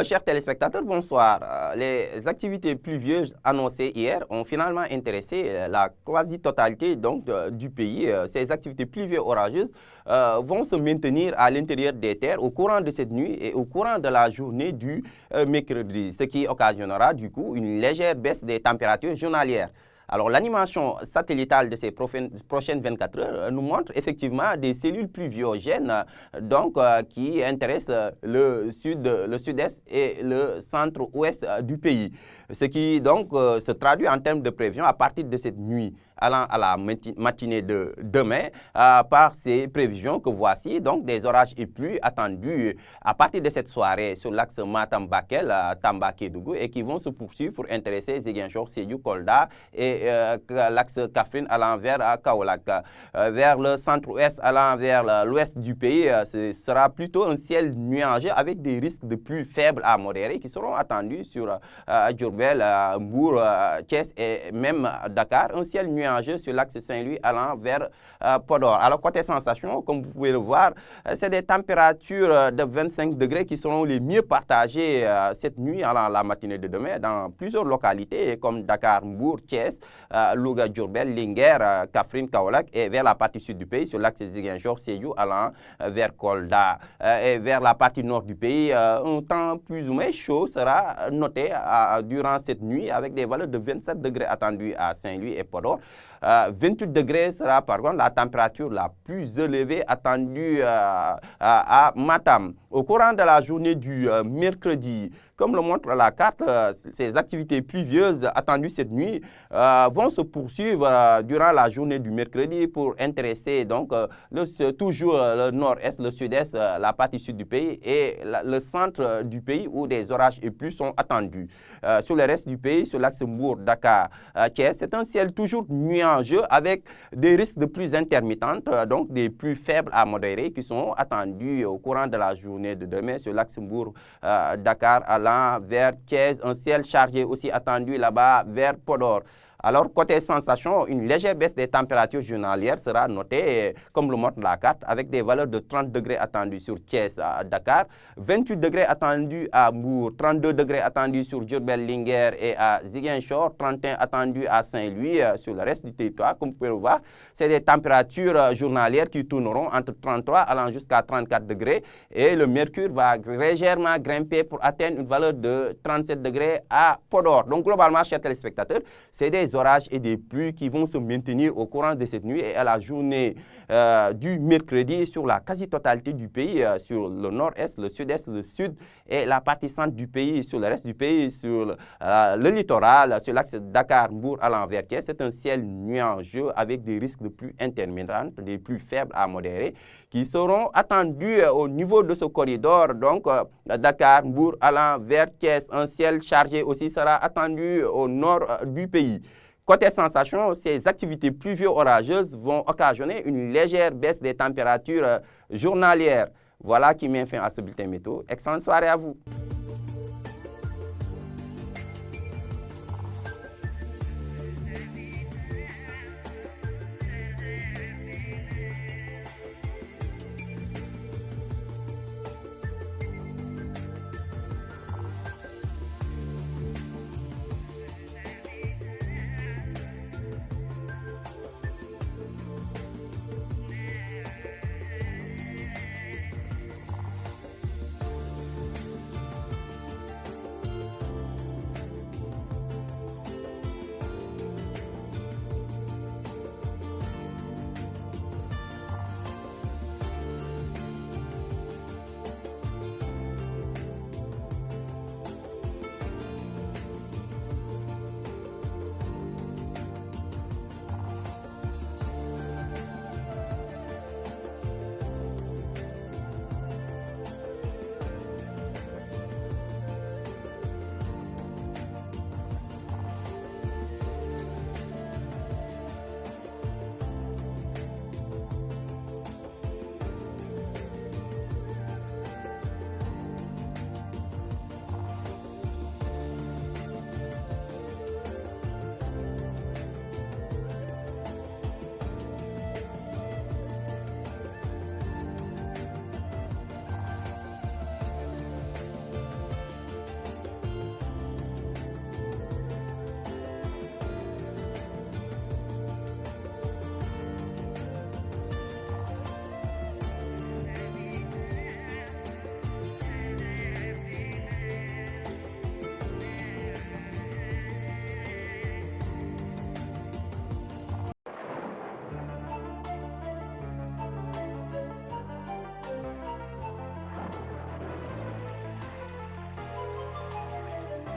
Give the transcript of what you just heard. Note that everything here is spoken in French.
Chers téléspectateurs, bonsoir. Les activités pluvieuses annoncées hier ont finalement intéressé la quasi-totalité du pays. Ces activités pluvieuses orageuses vont se maintenir à l'intérieur des terres au courant de cette nuit et au courant de la journée du mercredi, ce qui occasionnera du coup une légère baisse des températures journalières. Alors, l'animation satellitale de ces prochaines 24 heures nous montre effectivement des cellules pluviogènes qui intéressent le sud-est et le centre-ouest du pays. Ce qui se traduit en termes de prévision à partir de cette nuit allant à la matinée de demain par ces prévisions que voici, donc des orages et pluies attendus à partir de cette soirée sur l'axe Matam-Bakel, Tamba-Kédougou et qui vont se poursuivre pour intéresser Ziguinchor, Sédhiou, Kolda et l'axe Kaffrine allant vers Kaolack. Vers le centre-ouest allant vers l'ouest du pays, ce sera plutôt un ciel nuageux avec des risques de pluies faibles à modérés qui seront attendus sur Diourbel, Mbour, Thiès et même Dakar. Un ciel nuageux sur l'axe Saint-Louis allant vers Podor. Alors, côté sensation, comme vous pouvez le voir, c'est des températures de 25 degrés qui seront les mieux partagées cette nuit allant la matinée de demain dans plusieurs localités comme Dakar, Mbour, Thiès, Louga, Diourbel, Linguère, Kaffrine, Kaolack et vers la partie sud du pays sur l'axe Ziguinchor, Sédhiou allant vers Kolda. Et vers la partie nord du pays, un temps plus ou moins chaud sera noté durant cette nuit avec des valeurs de 27 degrés attendues à Saint-Louis et Podor. 28 degrés sera par contre la température la plus élevée attendue à Matam. Au courant de la journée du mercredi, comme le montre la carte, ces activités pluvieuses attendues cette nuit vont se poursuivre durant la journée du mercredi pour intéresser toujours le nord-est, le sud-est, la partie sud du pays et le centre du pays où des orages et pluies sont attendus. Sur le reste du pays, sur l'axe Mbour, Dakar, Thiès, c'est un ciel toujours nuageux avec des risques de pluies intermittentes, donc des pluies faibles à modérées qui sont attendues au courant de la journée de demain sur l'axe Mbour, Dakar, allant vers Thiès, un ciel chargé aussi attendu là-bas vers Podor. Alors, côté sensation, une légère baisse des températures journalières sera notée, comme le montre la carte, avec des valeurs de 30 degrés attendus sur Thiès à Dakar, 28 degrés attendus à Mbour, 32 degrés attendus sur Diourbel, Linguère et à Ziguinchor, 31 attendus à Saint-Louis sur le reste du territoire. Comme vous pouvez le voir, c'est des températures journalières qui tourneront entre 33 allant jusqu'à 34 degrés et le mercure va légèrement grimper pour atteindre une valeur de 37 degrés à Podor. Donc, globalement, chers téléspectateurs, c'est des orages et des pluies qui vont se maintenir au courant de cette nuit et à la journée du mercredi sur la quasi-totalité du pays, sur le nord-est, le sud-est, le sud et la partie centre du pays, sur le reste du pays, sur le littoral, sur l'axe Dakar-Mbour allant vers Thiès. C'est un ciel nuageux avec des risques de pluies intermittentes, des pluies faibles à modérées qui seront attendus au niveau de ce corridor, donc Dakar, Mbour allant vers Thiès. Un ciel chargé aussi sera attendu au nord du pays. Côté sensation, ces activités pluvieuses orageuses vont occasionner une légère baisse des températures journalières. Voilà qui met fin à ce bulletin météo. Excellente soirée à vous.